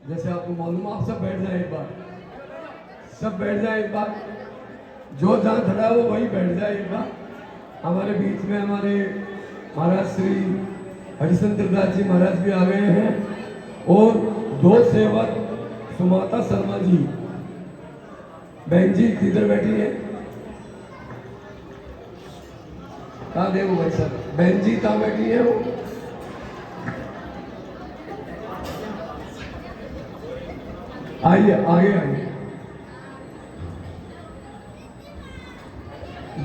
जैसे आपको मालूम, आप सब बैठ जाए एक बार, सब बैठ जाए एक बार, जो जहाँ खड़ा है वो वहीं बैठ जाए एक बार। हमारे बीच में हमारे महाराज श्री हरिश्चंद्र दास जी महाराज भी आ गए हैं और दो सेवक सुमाता शर्मा जी, बहन जी किधर बैठी है, कहाँ गए वो भाई साहब, बहन जी कहाँ बैठी है वो, आइए आगे आइए।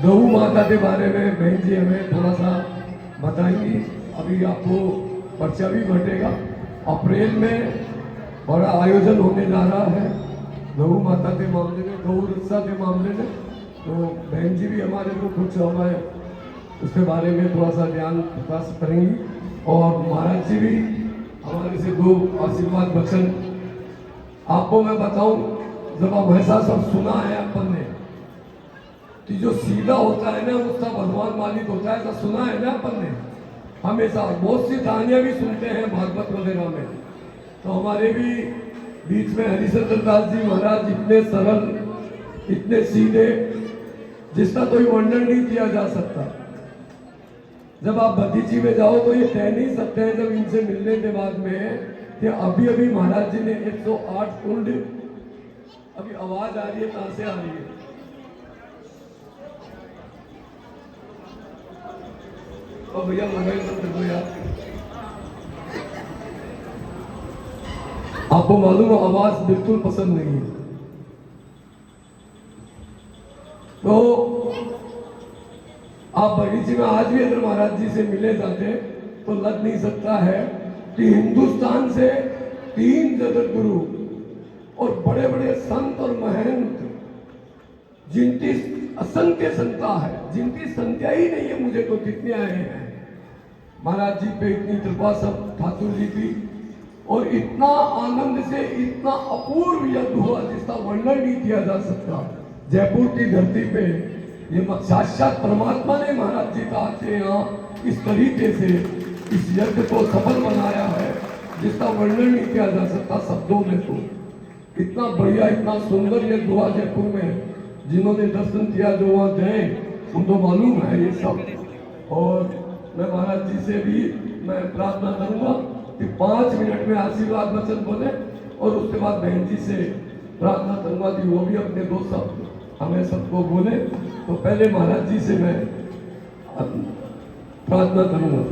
गौ माता के बारे में बहन जी हमें थोड़ा सा बताएंगी। अभी आपको पर्चा भी बटेगा, अप्रैल में बड़ा आयोजन होने जा रहा है गौ माता के मामले में, गौ रक्षा के मामले में। तो बहन जी भी हमारे को कुछ हमारे उसके बारे में थोड़ा सा ज्ञान प्रकाश करेंगी और महाराज जी भी हमारे से दो आशीर्वाद वचन। आपको मैं बताऊं, जब अब ऐसा सब सुना है अपन ने कि जो सीधा होता है ना उसका भगवान मालिक होता है, ऐसा सुना है ना अपन ने हमेशा। बहुत सी कहानियां भी सुनते हैं भागवत वगैरह में। तो हमारे भी बीच में हरिश्चंद्र दास जी महाराज इतने सरल, इतने सीधे, जिसका कोई वर्णन नहीं किया जा सकता। जब आप भतीजी में जाओ तो ये कह नहीं सकते हैं जब इनसे मिलने के बाद में कि अभी अभी महाराज जी ने 108 कुंड, अभी आवाज आ रही है, कहां से आ रही है, और भैया मोबाइल बंद कर दो यार। आपको मालूम है आवाज बिल्कुल पसंद नहीं है। तो आप बगीचे में आज भी अगर महाराज जी से मिले जाते तो लग नहीं सकता है कि हिंदुस्तान से 3 जगत गुरु और बड़े बड़े संत और महंत, जिनकी असंख्य संख्या है, जिनकी संख्या ही नहीं है मुझे तो कितने आए हैं महाराज जी पे, इतनी कृपा सब ठाकुर जी की। और इतना आनंद से इतना अपूर्व यज्ञ हुआ जिसका वर्णन नहीं किया जा सकता। जयपुर की धरती पे ये साक्षात परमात्मा ने महाराज जी का आके यहाँ इस तरीके से इस यज्ञ को सफल बनाया है जिसका वर्णन नहीं किया जा सकता शब्दों में। तो इतना बढ़िया, इतना सुंदर यज्ञ हुआ जयपुर में। जिन्होंने दर्शन किया, जो वहाँ गए, उनको मालूम है ये सब। और मैं महाराज जी से भी मैं प्रार्थना करूंगा कि 5 मिनट में आशीर्वाद वचन बोले और उसके बाद बहन जी से प्रार्थना करूंगा कि वो भी अपने 2 शब्द हमें सबको बोले। तो पहले महाराज जी से मैं प्रार्थना करूंगा।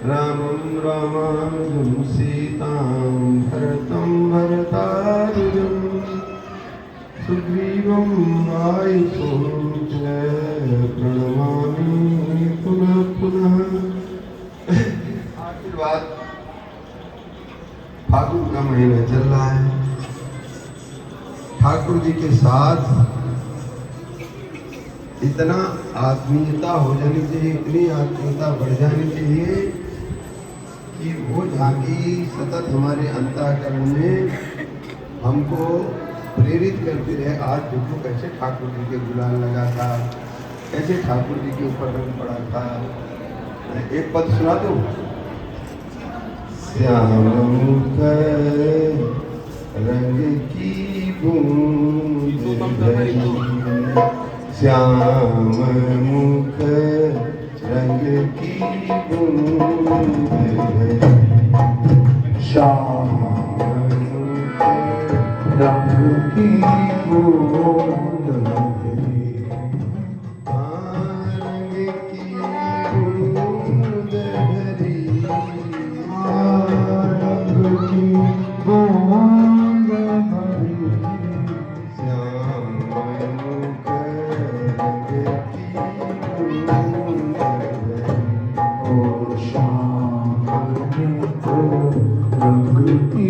रामं रामानुजं सीतां भरतं भरतानुजं सुग्रीवं वायुपुत्रं च प्रणमामि पुनः पुनः। आशीर्वाद। फागुन का महीना चल रहा है, ठाकुर जी के साथ इतना आत्मीयता हो जानी चाहिए, इतनी आत्मीयता बढ़ जानी चाहिए कि वो झांकी सतत हमारे अंतःकरण में हमको प्रेरित करती रहे। आज देखो कैसे ठाकुर जी के गुलाल लगा था, कैसे ठाकुर जी के ऊपर रंग पड़ा था। एक पद सुना दो। श्याम मुख रंग की बूंद भरी, श्याम मुख रंग की बूंद भरी, श्याम मुख रंग की बूंद भरी, रंग की बूंद भरी, रंग की बूंद भरी, श्याम मुख रंग की बूंद भरी, ओ श्याम मुख रंग की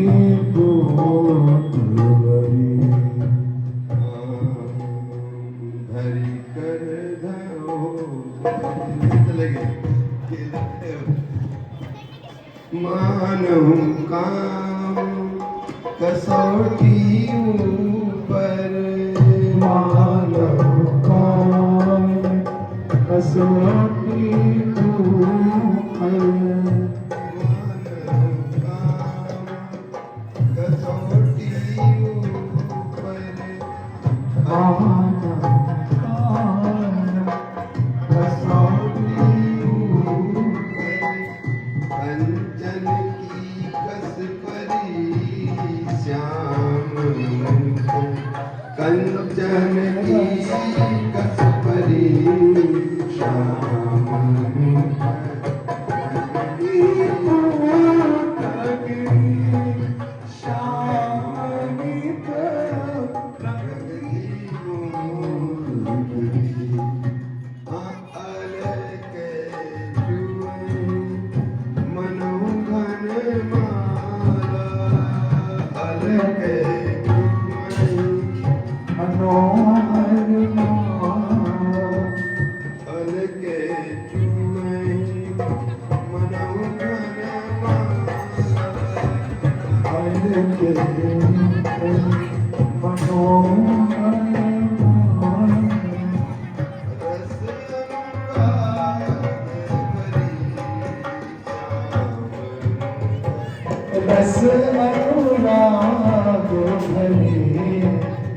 बूंद भरी, भरी कर चले गए। मानव काम कसौटी ऊपर, मानव काम कसौटी ऊपर, कंचन की कस परी श्याम कंचन की कस परी श्याम रस अनुराग भरी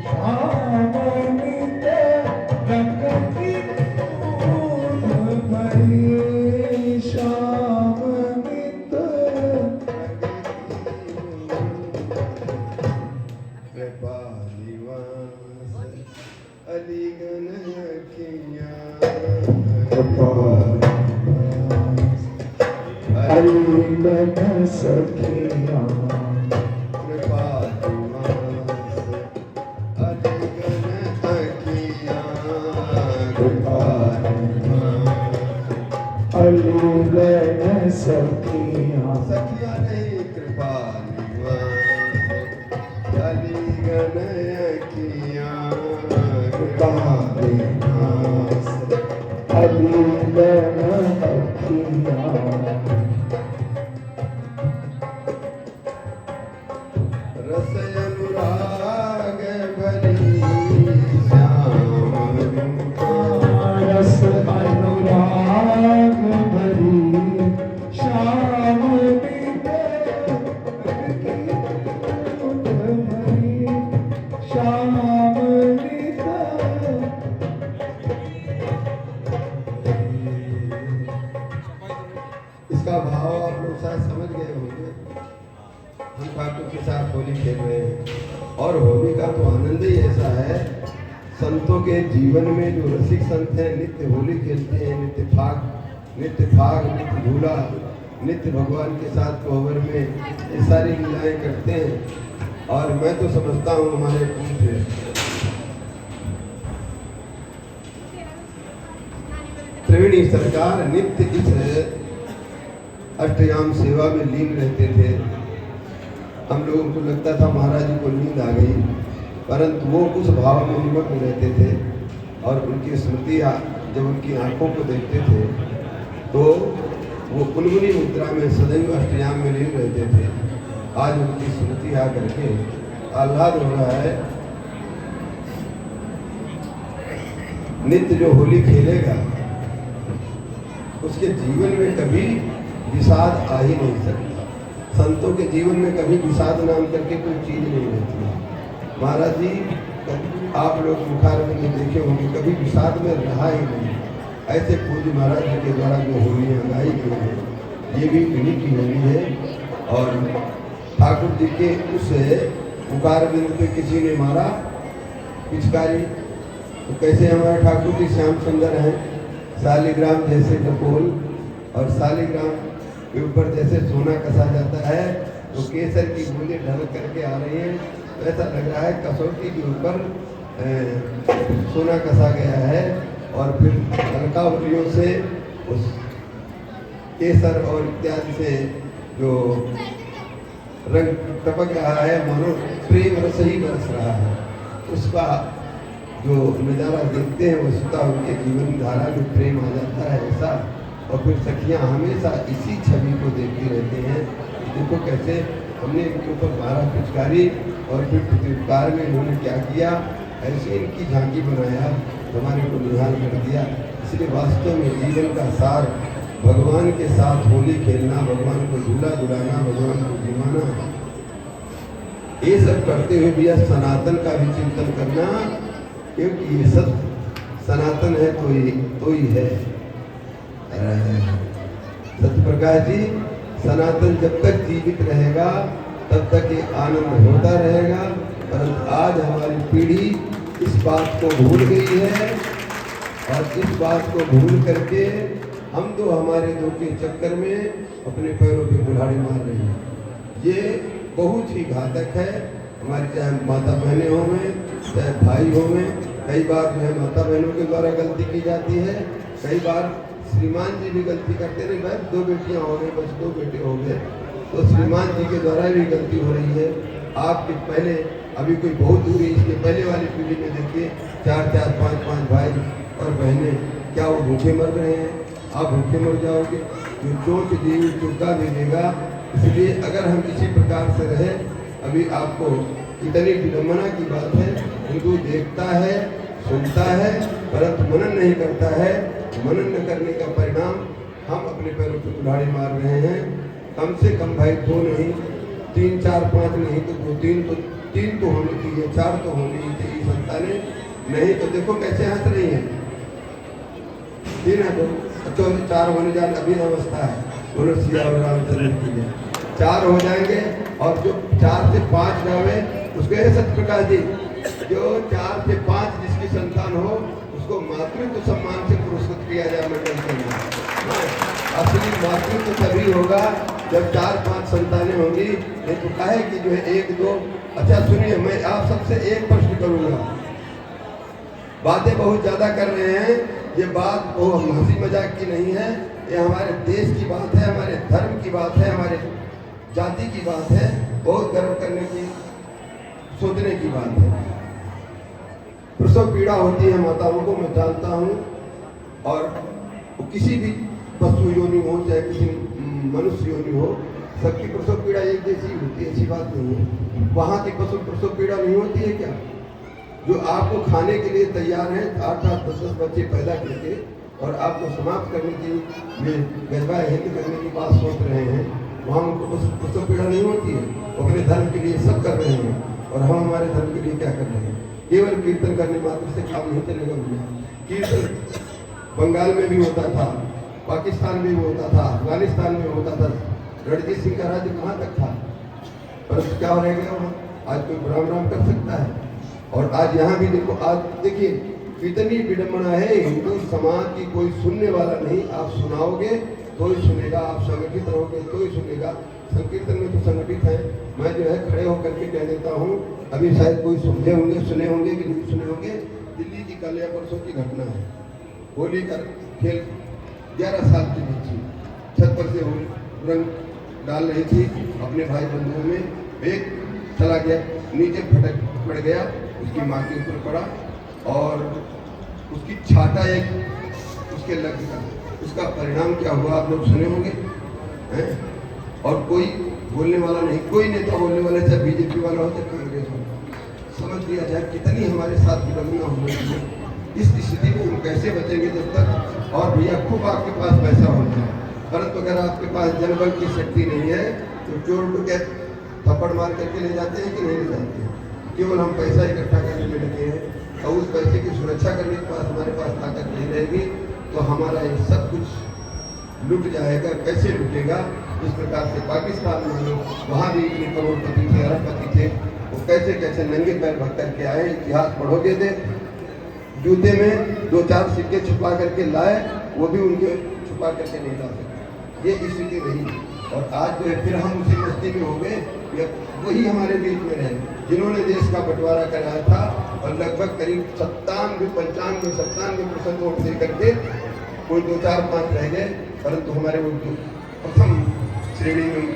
श्यामनित रंगती फूल भरी श्यामनित कृपा निवास अलिगन किया अलिगन सखिया कृपा निवास अलिगन किया कृपा अलिगन सखिया सखिया नहीं कृपा निवास अलिगन किया कृपा निवास अलिगन सखिया रस अनुराग भरी श्याम रस अनुराग भरी श्याम श्याम इसका भाव आप लोग शायद समझ गए होंगे। हम ठाकुर के साथ होली खेल रहे हैं और होली का तो आनंद ही ऐसा है। संतों के जीवन में जो रसिक संत हैं नित्य होली खेलते हैं, नित्य फाग नित्य झूला, नित्य भगवान के साथ कोहबर में ये सारी लीलाएं करते हैं। और मैं तो समझता हूँ हमारे पूज्य त्रिवेणी सरकार नित्य इस अष्टयाम सेवा में लीन रहते थे। हम लोगों को लगता था महाराज जी को नींद आ गई, परंतु वो उस भाव में निमग्न रहते थे और उनकी स्मृति जब उनकी आंखों को देखते थे तो वो उन्मुनी मुद्रा में सदैव अष्टयाम में लीन रहते थे। आज उनकी स्मृति आ करके आह्लाद हो रहा है। नित्य जो होली खेलेगा उसके जीवन में कभी विषाद आ ही नहीं सकता। संतों के जीवन में कभी विषाद नाम करके कोई चीज नहीं रहती। महाराज जी आप लोग मुखार में देखे होंगे, कभी विषाद में रहा ही नहीं। ऐसे पूज्य महाराज जी के द्वारा जो होलियाँ गाई गई हैं ये भी उन्हीं की होली है। और ठाकुर जी के उस मुखार बिंद पे किसी ने मारा पिचकारी, तो कैसे हमारे ठाकुर जी श्याम सुंदर हैं, शालिग्राम जैसे कपोल और शालिग्राम के ऊपर जैसे सोना कसा जाता है तो केसर की बूंदें ढल करके आ रही हैं, तो ऐसा लग रहा है कसौटी के ऊपर सोना कसा गया है। और फिर अलकावलियों से उस केसर और इत्यादि से जो रंग टपक रहा है मानो प्रेम रस ही बरस रहा है। उसका जो नज़ारा देखते हैं वो सुता उनके जीवन धारा में प्रेम आ जाता है ऐसा। और फिर सखियाँ हमेशा इसी छवि को देखती रहती हैं। देखो कैसे हमने इनके ऊपर मारा पिचकारी और फिर प्रतिकार में इन्होंने क्या किया, ऐसे इनकी झांकी बनाया, हमारे को निहाल कर दिया। इसलिए वास्तव में जीवन का सार भगवान के साथ होली खेलना, भगवान को झूला झुलाना, भगवान को जिमाना, ये सब करते हुए भी सनातन का भी चिंतन करना क्योंकि ये सब सनातन है तो ही है। सत्य प्रकाश जी, सनातन जब तक जीवित रहेगा तब तक ये आनंद होता रहेगा, परंतु आज हमारी पीढ़ी इस बात को भूल गई है और इस बात को भूल करके हम तो हमारे दो के चक्कर में अपने पैरों पे कुल्हाड़ी मार रहे हैं। ये बहुत ही घातक है। हमारी चाहे माता बहनें हो में, चाहे भाई हो में, कई बार जो है माता बहनों के द्वारा गलती की जाती है, कई बार श्रीमान जी भी गलती करते नहीं, भाई 2 बेटियां हो गई, बस 2 बेटे हो गए, तो श्रीमान जी के द्वारा भी गलती हो रही है। आपके पहले अभी कोई बहुत दूरी, इसके पहले वाली पीढ़ी में देखिए 4-4, 5-5 भाई और बहनें, क्या वो भूखे मर रहे हैं? आप भूखे मर जाओगे। जो चोट दी चुका भी देगा। इसलिए अगर हम इसी प्रकार से रहे, अभी आपको इतनी विडम्बना की बात है, हिंदू देखता है, सुनता है, परंतु मनन नहीं करता है। मनन न करने का परिणाम हम अपने पैरों पर कुल्हाड़ी मार रहे हैं। कम से कम भाई 2 नहीं, 3, 4, 5 नहीं तो 2, 3 तो होनी चाहिए, 4 तो होनी ही चाहिए संतानें। नहीं तो देखो कैसे हंस रही है। 3 है तो 4 होने जाने अभी अवस्था है। बोलो सिया और रामचंद्र की जय। 4 हो जाएंगे और जो 4 से 5 जावे उसको है सत्य प्रकाश जी, जो 4 से 5 जिसकी संतान हो उसको मातृत्व सम्मान से पुरस्कृत किया जाए मंडल के अंदर। असली मातृत्व तभी होगा जब 4-5 संतानें होंगी। नहीं तो कहे कि जो है 1-2। अच्छा सुनिए, मैं आप सबसे एक प्रश्न करूंगा। बातें बहुत ज्यादा कर रहे हैं, ये बात वो हंसी मजाक की नहीं है, ये हमारे देश की बात है, हमारे धर्म की बात है, हमारे जाति की बात है। बहुत गर्व करने की, सोचने की बात है। प्रसव पीड़ा होती है माताओं को, मैं जानता हूँ, और किसी भी पशु योनि हो चाहे किसी मनुष्य योनि हो, सबकी प्रसव पीड़ा एक जैसी होती है, ऐसी बात नहीं है। वहाँ की पशु प्रसव पीड़ा नहीं होती है क्या? जो आपको खाने के लिए तैयार है, 8-8, 10-10 बच्चे पैदा करके और आपको समाप्त करने की ये गजबा हिंद करने की बात सोच रहे हैं, वहाँ उनको प्रसव पीड़ा नहीं होती है। वो अपने धर्म के लिए सब कर रहे हैं और हम हमारे धर्म के लिए क्या कर रहे हैं? केवल कीर्तन करने मात्र से काम नहीं चलेगा भैया। कीर्तन बंगाल में भी होता था, पाकिस्तान में भी होता था, अफगानिस्तान में होता था। रणजीत सिंह का राज्य कहाँ तक था? परंतु क्या रह गया वहाँ? आज कोई राम राम कर सकता है? और आज यहाँ भी देखो, आज देखिए कितनी विडम्बना है। हिंदू समाज की कोई सुनने वाला नहीं। आप सुनाओगे तो ही सुनेगा, आप संगठित रहोगे तो ही सुनेगा। संकीर्तन में तो संगठित है। मैं जो है खड़े होकर के कह देता हूँ, अभी शायद कोई समझे होंगे, सुने होंगे कि नहीं सुने होंगे। दिल्ली की कल या परसों की घटना है। होली का खेल, 11 साल की बच्ची छत पर से रंग डाल रही थी अपने भाई बंधुओं में। एक चला गया नीचे, फटक पड़ गया, उसकी माँ के ऊपर पड़ा और उसकी छाता एक उसके लग गया। उसका परिणाम क्या हुआ आप लोग सुने होंगे हैं? और कोई बोलने वाला नहीं, कोई नेता बोलने वाला, चाहे बीजेपी वाला हो चाहे कांग्रेस हो। समझ लिया जाए कितनी हमारे साथ विडम्बना हो रही है। इस स्थिति में हम कैसे बचेंगे जब तक? और भैया खूब आपके पास पैसा होता है, परंतु अगर आपके पास जनबल की शक्ति नहीं है तो चोर डकैत थप्पड़ मार करके ले जाते हैं कि नहीं ले जाते हैं? केवल हम पैसा इकट्ठा करने में लगे हैं और उस पैसे की सुरक्षा करने के पास हमारे पास ताकत नहीं रहेगी तो हमारा ये सब कुछ लुट जाएगा। कैसे लुटेगा? जिस प्रकार से पाकिस्तान में लोग, वहाँ भी इतने करोड़पति थे, अरबपति थे, वो कैसे कैसे नंगे पैर भग करके आए। इतिहास पढ़ोगे थे, जूते में 2-4 सिक्के छुपा करके लाए, वो भी उनके छुपा करके नहीं ला सके। ये स्थिति रही। और आज जो है फिर हम उसी मस्ती में हो गए। वही हमारे बीच में रहे जिन्होंने देश का बंटवारा कराया था और लगभग करीब 97% वोट दे करके कोई 2-4-5 रह गए। परंतु हमारे वो प्रथम श्रेणी में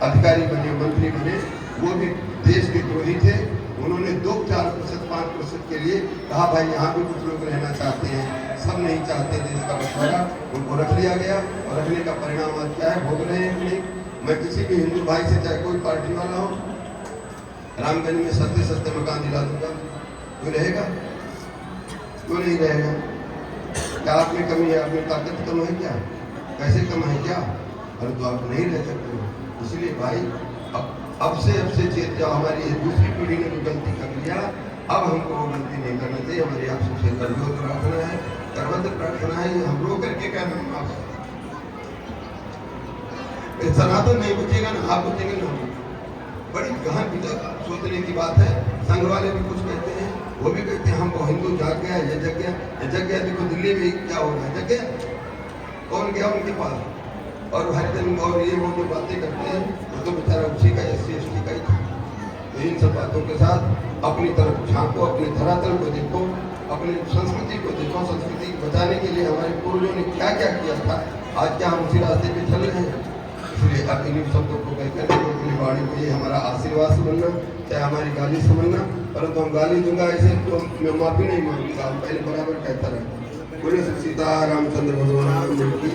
अधिकारी बने, मंत्री बने, वो भी देश के द्रोही थे। उन्होंने 2-4%, 5% के लिए कहा भाई यहाँ भी कुछ लोग रहना चाहते हैं, सब नहीं चाहते देश का बंटवारा। उनको रख लिया गया और रखने का परिणाम आज क्या है, भोग रहे हैं कि नहीं? मैं किसी भी हिंदू भाई से, चाहे कोई पार्टी वाला हो, रामगंज में सस्ते मकान दिला दूंगा, क्यों रहेगा? क्यों नहीं रहेगा? क्या आप में कमी है? आप में ताकत कम है क्या? पैसे कम है क्या? अरे तो आप नहीं रह सकते हो। इसलिए भाई अब से चेत जाओ। हमारी दूसरी पीढ़ी ने जो गलती कर लिया, अब हमको वो गलती नहीं करना चाहिए। हमारी आप सबसे करबद्ध प्रार्थना है, हम रो करके क्या हम आप सनातन नहीं बचेगा ना, आप बचेंगे ना। बड़ी गहन सोचने की बात है। संघ वाले भी कुछ कहते हैं, वो भी कहते हैं हमको हिंदू जाग गया, ये जग गया, ये जग गया। देखो दिल्ली में क्या हो रहा है, जग गया, कौन गया उनके पास? और हरिजन और ये वो जो बातें करते हैं वो तो बेचारा उसी का SC/ST का ही था। तो इन सब बातों के साथ अपनी तरफ झांको, अपने धरातल को देखो, अपनी संस्कृति को देखो। संस्कृति को बचाने के लिए हमारे पूर्वजों ने क्या क्या किया था, आज क्या हम उसी रास्ते पे चल रहे हैं? इसलिए अब इन शब्दों को कहकर अपनी वाणी को ये हमारा आशीर्वाद समझना, चाहे हमारी गाली समझना। परंतु हम गाली दूंगा ऐसे तो मैं माफी नहीं मांगूंगा, हम पहले बराबर कहता रहा। बोले सीता रामचंद्र भगवान की